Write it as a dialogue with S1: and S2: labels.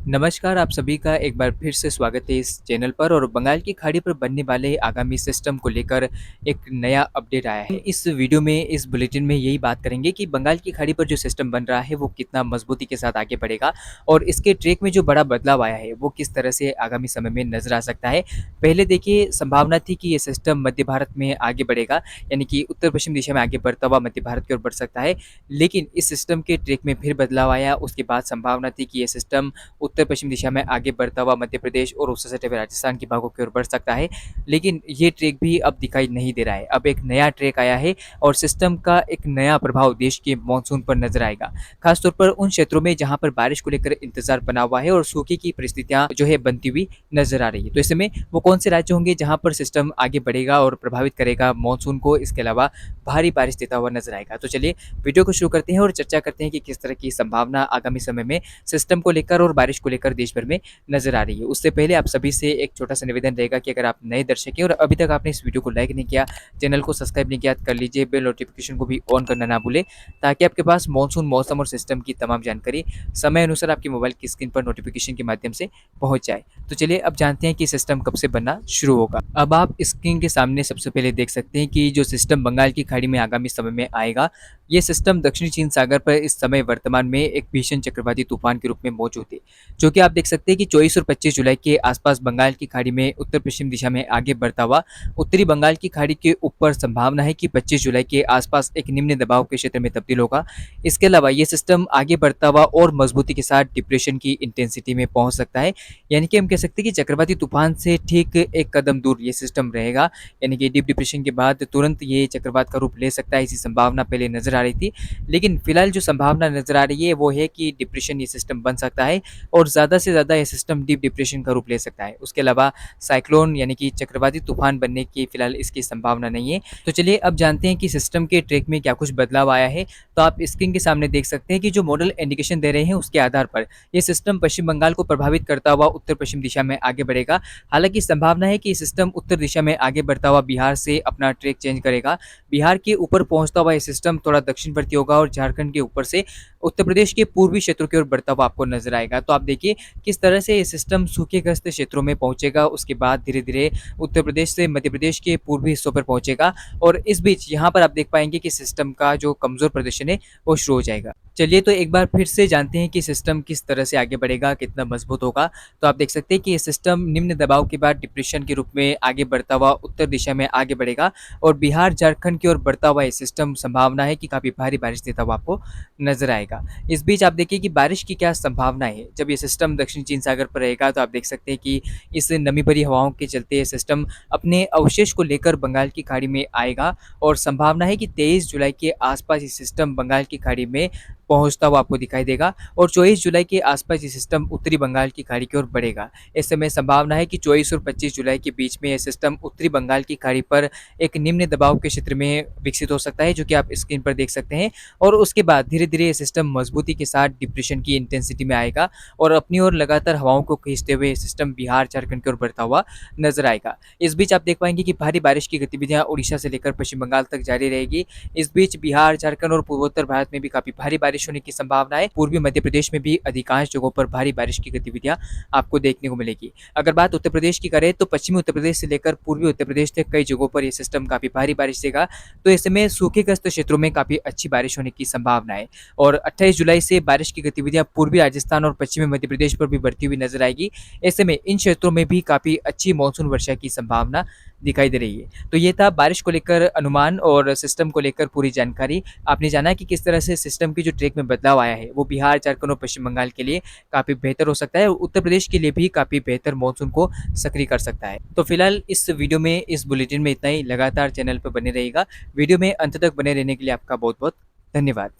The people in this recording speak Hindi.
S1: नमस्कार, आप सभी का एक बार फिर से स्वागत है इस चैनल पर और बंगाल की खाड़ी पर बनने वाले आगामी सिस्टम को लेकर एक नया अपडेट आया है। इस वीडियो में, इस बुलेटिन में यही बात करेंगे कि बंगाल की खाड़ी पर जो सिस्टम बन रहा है वो कितना मजबूती के साथ आगे बढ़ेगा और इसके ट्रैक में जो बड़ा बदलाव आया है वो किस तरह से आगामी समय में नजर आ सकता है। पहले देखिए, संभावना थी कि ये सिस्टम मध्य भारत में आगे बढ़ेगा, यानी कि उत्तर पश्चिम दिशा में आगे बढ़ता हुआ मध्य भारत की ओर बढ़ सकता है। लेकिन इस सिस्टम के ट्रैक में फिर बदलाव आया। उसके बाद संभावना थी कि ये सिस्टम उत्तर पश्चिम दिशा में आगे बढ़ता हुआ मध्य प्रदेश और उससे सटे हुए राजस्थान के भागों की ओर बढ़ सकता है। लेकिन ये ट्रैक भी अब दिखाई नहीं दे रहा है। अब एक नया ट्रैक आया है और सिस्टम का एक नया प्रभाव देश के मानसून पर नजर आएगा, खासतौर पर उन क्षेत्रों में जहां पर बारिश को लेकर इंतजार बना हुआ है और सूखे की परिस्थितियां जो है बनती हुई नजर आ रही है। तो ऐसे में वो कौन से राज्य होंगे जहां पर सिस्टम आगे बढ़ेगा और प्रभावित करेगा मानसून को, इसके अलावा भारी बारिश देता हुआ नजर आएगा। तो चलिए वीडियो को शुरू करते हैं और चर्चा करते हैं कि किस तरह की संभावना आगामी समय में सिस्टम को लेकर और बारिश को लेकर देश भर में नजर आ रही है। उससे पहले आप सभी से एक छोटा सा निवेदन रहेगा कि अगर आप नए दर्शक हैं और अभी तक आपने इस वीडियो को लाइक नहीं किया, चैनल को सब्सक्राइब नहीं किया, कर लीजिए। बेल नोटिफिकेशन को भी ऑन करना ना भूलें, ताकि आपके पास मानसून मौसम और सिस्टम की तमाम जानकारी समय अनुसार आपकी मोबाइल की स्क्रीन पर नोटिफिकेशन के माध्यम से पहुंच जाए। तो चलिए अब जानते हैं कि सिस्टम कब से बनना शुरू होगा। अब आप स्क्रीन के सामने सबसे पहले देख सकते हैं कि जो सिस्टम बंगाल की खाड़ी में आगामी समय में आएगा, ये सिस्टम दक्षिणी चीन सागर पर इस समय वर्तमान में एक भीषण चक्रवाती तूफान के रूप में मौजूद है, जो कि आप देख सकते हैं कि 24 और 25 जुलाई के आसपास बंगाल की खाड़ी में उत्तर पश्चिम दिशा में आगे बढ़ता हुआ उत्तरी बंगाल की खाड़ी के ऊपर संभावना है कि 25 जुलाई के आसपास एक निम्न दबाव के क्षेत्र में तब्दील होगा। इसके अलावा ये सिस्टम आगे बढ़ता हुआ और मजबूती के साथ डिप्रेशन की इंटेंसिटी में पहुंच सकता है, यानी कि हम कह सकते हैं कि चक्रवाती तूफान से ठीक एक कदम दूर ये सिस्टम रहेगा, यानी कि डीप डिप्रेशन के बाद तुरंत ये चक्रवात का रूप ले सकता है। ऐसी संभावना पहले नजर आ रही थी, लेकिन फिलहाल जो संभावना नजर आ रही है वो है कि डिप्रेशन ये सिस्टम बन सकता है और ज़्यादा से ज़्यादा ये सिस्टम डीप डिप्रेशन का रूप ले सकता है। उसके अलावा साइक्लोन यानी कि चक्रवाती तूफान बनने की फिलहाल इसकी संभावना नहीं है। तो चलिए अब जानते हैं कि सिस्टम के ट्रैक में क्या कुछ बदलाव आया है। तो आप स्क्रीन के सामने देख सकते हैं कि जो मॉडल इंडिकेशन दे रहे हैं उसके आधार पर ये सिस्टम पश्चिम बंगाल को प्रभावित करता हुआ उत्तर पश्चिम दिशा में आगे बढ़ेगा। हालांकि संभावना है कि सिस्टम उत्तर दिशा में आगे बढ़ता हुआ बिहार से अपना ट्रैक चेंज करेगा। बिहार के ऊपर पहुंचता हुआ यह सिस्टम थोड़ा दक्षिणवर्ती होगा और झारखंड के ऊपर से उत्तर प्रदेश के पूर्वी क्षेत्रों की ओर बढ़ता हुआ आपको नजर आएगा। तो आप देखिए किस तरह से ये सिस्टम सूखेग्रस्त क्षेत्रों में पहुंचेगा, उसके बाद धीरे धीरे उत्तर प्रदेश से मध्य प्रदेश के पूर्वी हिस्सों पर पहुंचेगा और इस बीच यहाँ पर आप देख पाएंगे कि सिस्टम का जो कमजोर प्रदर्शन है वो शुरू हो जाएगा। चलिए तो एक बार फिर से जानते हैं कि सिस्टम किस तरह से आगे बढ़ेगा, कितना मजबूत होगा। तो आप देख सकते हैं कि ये सिस्टम निम्न दबाव के बाद डिप्रेशन के रूप में आगे बढ़ता हुआ उत्तर दिशा में आगे बढ़ेगा और बिहार झारखंड की ओर बढ़ता हुआ ये सिस्टम संभावना है कि काफी भारी बारिश देता हुआ आपको नजर आएगा। इस बीच आप देखिए कि बारिश की क्या संभावना है। जब ये सिस्टम दक्षिण चीन सागर पर रहेगा तो आप देख सकते हैं कि इस नमी भरी हवाओं के चलते ये सिस्टम अपने अवशेष को लेकर बंगाल की खाड़ी में आएगा और संभावना है कि 23 जुलाई के आसपास ये सिस्टम बंगाल की खाड़ी में पहुंचता हुआ आपको दिखाई देगा और 24 जुलाई के आसपास ये सिस्टम उत्तरी बंगाल की खाड़ी की ओर बढ़ेगा। इस समय संभावना है कि 24 और 25 जुलाई के बीच में यह सिस्टम उत्तरी बंगाल की खाड़ी पर एक निम्न दबाव के क्षेत्र में विकसित हो सकता है, जो कि आप स्क्रीन पर देख सकते हैं। और उसके बाद धीरे धीरे ये सिस्टम मजबूती के साथ डिप्रेशन की इंटेंसिटी में आएगा और अपनी ओर लगातार हवाओं को खींचते हुए सिस्टम बिहार झारखंड की ओर बढ़ता हुआ नजर आएगा। इस बीच आप देख पाएंगे कि भारी बारिश की गतिविधियां उड़ीसा से लेकर पश्चिम बंगाल तक जारी रहेगी। इस बीच बिहार झारखंड और पूर्वोत्तर भारत में भी काफी भारी बारिश होने की संभावना है। पूर्वी मध्य प्रदेश में भी अधिकांश जगहों पर भारी बारिश की गतिविधियां आपको देखने को मिलेगी। अगर बात उत्तर प्रदेश की करें तो पश्चिमी उत्तर प्रदेश से लेकर पूर्वी उत्तर प्रदेश तक कई जगहों पर यह सिस्टम काफी भारी बारिश देगा। तो ऐसे में सूखेग्रस्त क्षेत्रों में काफी अच्छी बारिश होने की संभावना है और 28 जुलाई से बारिश की गतिविधियां पूर्वी राजस्थान और पश्चिमी मध्य प्रदेश पर भी बढ़ती हुई नजर आएगी। ऐसे में इन क्षेत्रों में भी काफी अच्छी मानसून वर्षा की संभावना दिखाई दे रही है। तो ये था बारिश को लेकर अनुमान और सिस्टम को लेकर पूरी जानकारी। आपने जाना कि किस तरह से सिस्टम की जो ट्रैक में बदलाव आया है वो बिहार झारखंड और पश्चिम बंगाल के लिए काफी बेहतर हो सकता है और उत्तर प्रदेश के लिए भी काफी बेहतर मानसून को सक्रिय कर सकता है। तो फिलहाल इस वीडियो में, इस बुलेटिन में इतना ही। लगातार चैनल पर बने रहेगा। वीडियो में अंत तक बने रहने के लिए आपका बहुत बहुत धन्यवाद।